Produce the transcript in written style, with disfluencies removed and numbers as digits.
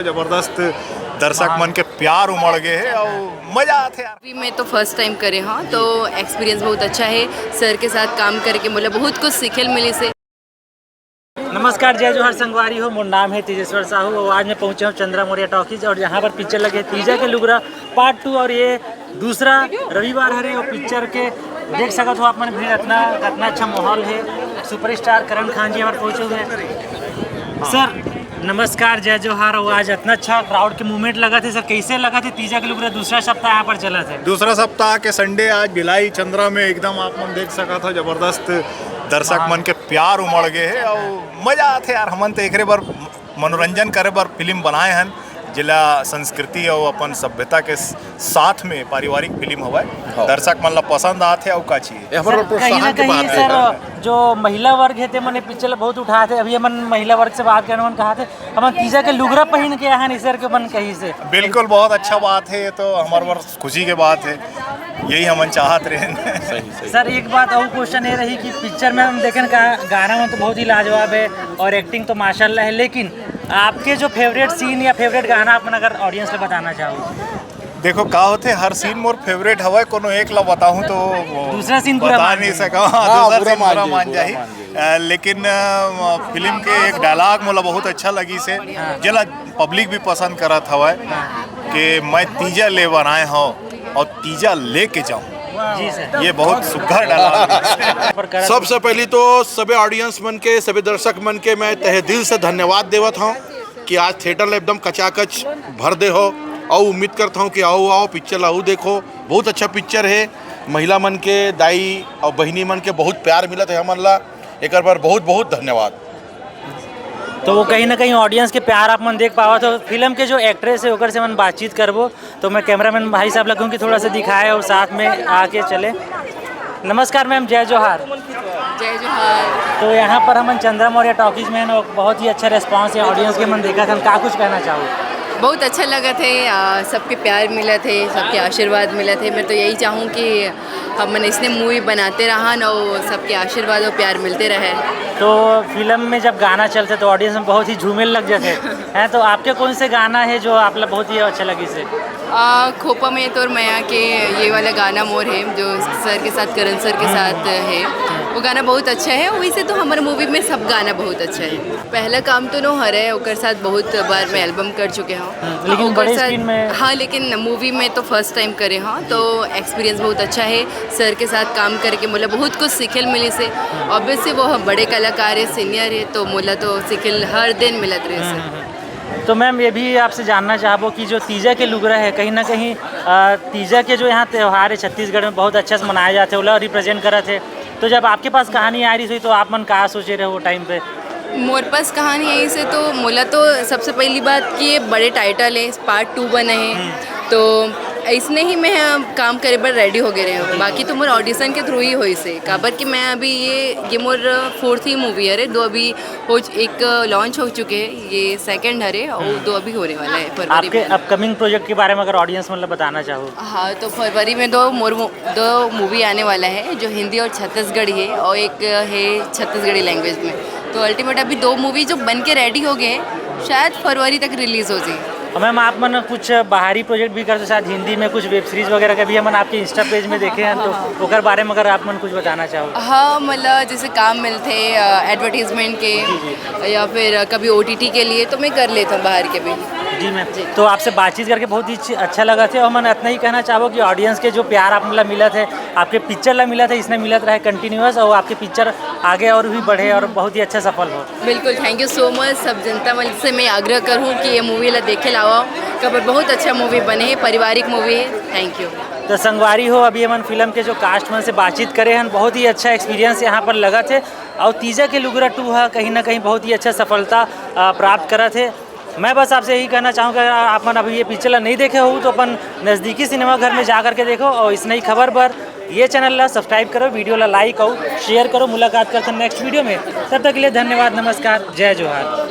जबरदस्त दर्शक मन के प्यार उमड़ गए है और मजा आते यार। अभी मैं तो फर्स्ट टाइम करे हाँ, तो एक्सपीरियंस बहुत अच्छा है। सर के साथ काम करके मतलब बहुत कुछ सीखे मिली से। नमस्कार, जय जोहर संगवारी हो। मोर नाम है तेजेश्वर साहू और आज मैं पहुंचा हूँ चंद्रा मौर्य टॉकीज और यहाँ पर पिक्चर लगे तीजा के लुगरा पार्ट 2 और ये दूसरा रविवार हरे और पिक्चर के देख सकते हो आप मन भीड़ इतना अच्छा माहौल है। सुपरस्टार करण खान जी हमारे पहुँचे हुए हैं। सर नमस्कार, जय जोहार। और आज इतना अच्छा क्राउड के मूवमेंट लगा थे सर, कैसे लगा थे तीजा के लुगरा दूसरा सप्ताह यहाँ पर चला था? दूसरा सप्ताह के संडे आज भिलाई चंद्रा में एकदम आप मन देख सका था जबरदस्त दर्शक मन के प्यार उमड़ गए है और मजा आते यार। हमन तो एक बार मनोरंजन करे बार फिल्म बनाए हैं जिला संस्कृति और अपन सभ्यता के साथ में पारिवारिक फिल्म हवा दर्शक मन ला पसंद आते और का चाहिए कहीं ना कहीं सर जो महिला वर्ग है ते मैंने पिक्चर बहुत उठाए थे। अभी हम महिला वर्ग से बात करने मन कहा थे हम तीजा के लुगरा पहन के यहाँ सर के मन कहीं से बिल्कुल बहुत अच्छा बात है। ये तो हमारे वर्ष खुशी के बात है, यही हम चाहत रहे। सही। सर एक बात और क्वेश्चन ये रही कि पिक्चर में हम देखें गाना में तो बहुत ही लाजवाब है और एक्टिंग तो माशाल्लाह है, लेकिन आपके जो फेवरेट सीन या फेवरेट गाना आप अगर ऑडियंस को बताना चाहो? देखो का होते हर सीन मोर फेवरेट हवा कोनो एक ला बताऊं तो दूसरा सीन बता नहीं सका। दूसरा सीन पूरा मान जाही, लेकिन फिल्म के एक डायलॉग मोला बहुत अच्छा लगी से जला पब्लिक भी पसंद करत हवा कि मैं तीजा ले बनाए हो और तीजा लेके जाऊं। जी सर, ये बहुत सुघर डायलॉग। सबसे पहली तो सभी ऑडियंस मन के सभी दर्शक मन के मैं तहे दिल से धन्यवाद देवत हूँ कि आज थिएटर में एकदम कचाकच भर दे हो और उम्मीद करता हूँ कि आओ पिक्चर आओ देखो। बहुत अच्छा पिक्चर है। महिला मन के दाई और बहिनी मन के बहुत प्यार मिलत है हमन ला, एक बार बहुत बहुत धन्यवाद। तो वो कहीं ना कहीं ऑडियंस के प्यार आप मन देख पावा। तो फिल्म के जो एक्ट्रेस है ओकर से मन बातचीत करबो, तो मैं कैमरामैन भाई साहब लगूँ कि थोड़ा सा दिखाए और साथ में आके चले। नमस्कार मैम, जय जोहार। जय जोहार। तो यहाँ पर हम चंद्रा मौर्य टॉकीज में हैं और बहुत ही अच्छा रिस्पांस है ऑडियंस के मन देखा था। क्या कुछ कहना चाहो? बहुत अच्छा लगा थे, सबके प्यार मिला थे, सबके आशीर्वाद मिला थे। मैं तो यही चाहूँ कि हम इसने मूवी बनाते रहा और सबके आशीर्वाद और प्यार मिलते रहे। तो फिल्म में जब गाना चलते तो ऑडियंस में बहुत ही झूमे लग जाते हैं, तो आपके कौन से गाना है जो आप बहुत ही अच्छा लगी से? खोपा में तो मैं के ये वाला गाना मोर है जो सर के साथ करण सर के साथ है, वो गाना बहुत अच्छा है। वैसे तो हमारे मूवी में सब गाना बहुत अच्छा है। पहला काम तो नो हर है, ओकर साथ बहुत बार मैं एल्बम कर चुके हूँ, लेकिन बड़े स्क्रीन में हाँ, लेकिन मूवी में तो फर्स्ट टाइम करे हाँ, तो एक्सपीरियंस बहुत अच्छा है। सर के साथ काम करके मतलब बहुत कुछ सीखे मिली से। ऑब्वियसली वो बड़े कलाकार है, सीनियर है, तो मोला तो सीखे हर दिन मिलत रहे से। तो मैम ये भी आपसे जानना चाहबो कि जो तीजा के लुगरा है कहीं ना कहीं तीजा के जो यहाँ त्यौहार है छत्तीसगढ़ में बहुत अच्छा से मनाए जाते हैं, ओला रिप्रेजेंट करा थे। तो जब आपके पास कहानी आ रही थी तो आप मन कहाँ सोचे रहे वो टाइम पे? मोर पास कहानी यहीं से तो मोला तो सबसे पहली बात कि ये बड़े टाइटल है, पार्ट 2 बने हैं, तो इसने ही मैं काम करे पर रेडी हो गए रहे हूँ। बाकी तो मोर ऑडिशन के थ्रू ही हुई से काबर कि मैं अभी ये मोर 4th ही मूवी है। 2 अभी एक लॉन्च हो चुके हैं, ये 2nd है और 2 अभी होने वाला है फरवरी आपके में। अपकमिंग प्रोजेक्ट के बारे में अगर ऑडियंस मतलब बताना चाहो? हाँ, तो फरवरी में 2 मूवी आने वाला है जो हिंदी और छत्तीसगढ़ी है और एक है छत्तीसगढ़ी लैंग्वेज में। तो अल्टीमेट अभी 2 मूवी जो बन के रेडी हो गए, शायद फरवरी तक रिलीज़ हो जाए। मैम आप मन कुछ बाहरी प्रोजेक्ट भी करते शायद हिंदी में, कुछ वेब सीरीज़ वगैरह का भी हम आपके इंस्टा पेज में देखे हैं, तो ओकर बारे में अगर आप मन कुछ बताना चाहो? हाँ, मतलब जैसे काम मिलते एडवर्टीजमेंट के या फिर कभी OTT के लिए, तो मैं कर लेता हूँ बाहर के भी। जी मैम, तो आपसे बातचीत करके बहुत ही अच्छा लगा थे और मैं इतना ही कहना चाहूँ कि ऑडियंस के जो प्यार आप मतलब मिला थे, आपके पिक्चर ला मिला था, इसने मिलत रहे कंटिन्यूअस और आपके पिक्चर आगे और भी बढ़े और बहुत ही अच्छा सफल हो। बिल्कुल, थैंक यू सो मच। सब जनता मन से मैं आग्रह करूँ कि ये मूवी ला देखे लाओ, कबर बहुत अच्छा मूवी बने है, पारिवारिक मूवी है। Thank you. तो संगवारी हो, अभी हम फिल्म के जो कास्ट मन से बातचीत करे हैं, बहुत ही अच्छा एक्सपीरियंस यहाँ पर लगा थे और तीजा के लुगरा 2 है कहीं ना कहीं बहुत ही अच्छा सफलता प्राप्त करा थे। मैं बस आपसे यही कहना चाहूँगा अगर आप मन अभी ये पिक्चर नहीं देखे हो तो अपन नज़दीकी सिनेमा घर में जा करके देखो और इस नई खबर पर ये चैनल ला सब्सक्राइब करो, वीडियो ला लाइक और शेयर करो। मुलाकात करते हैं नेक्स्ट वीडियो में, तब तक के लिए धन्यवाद, नमस्कार, जय जोहार।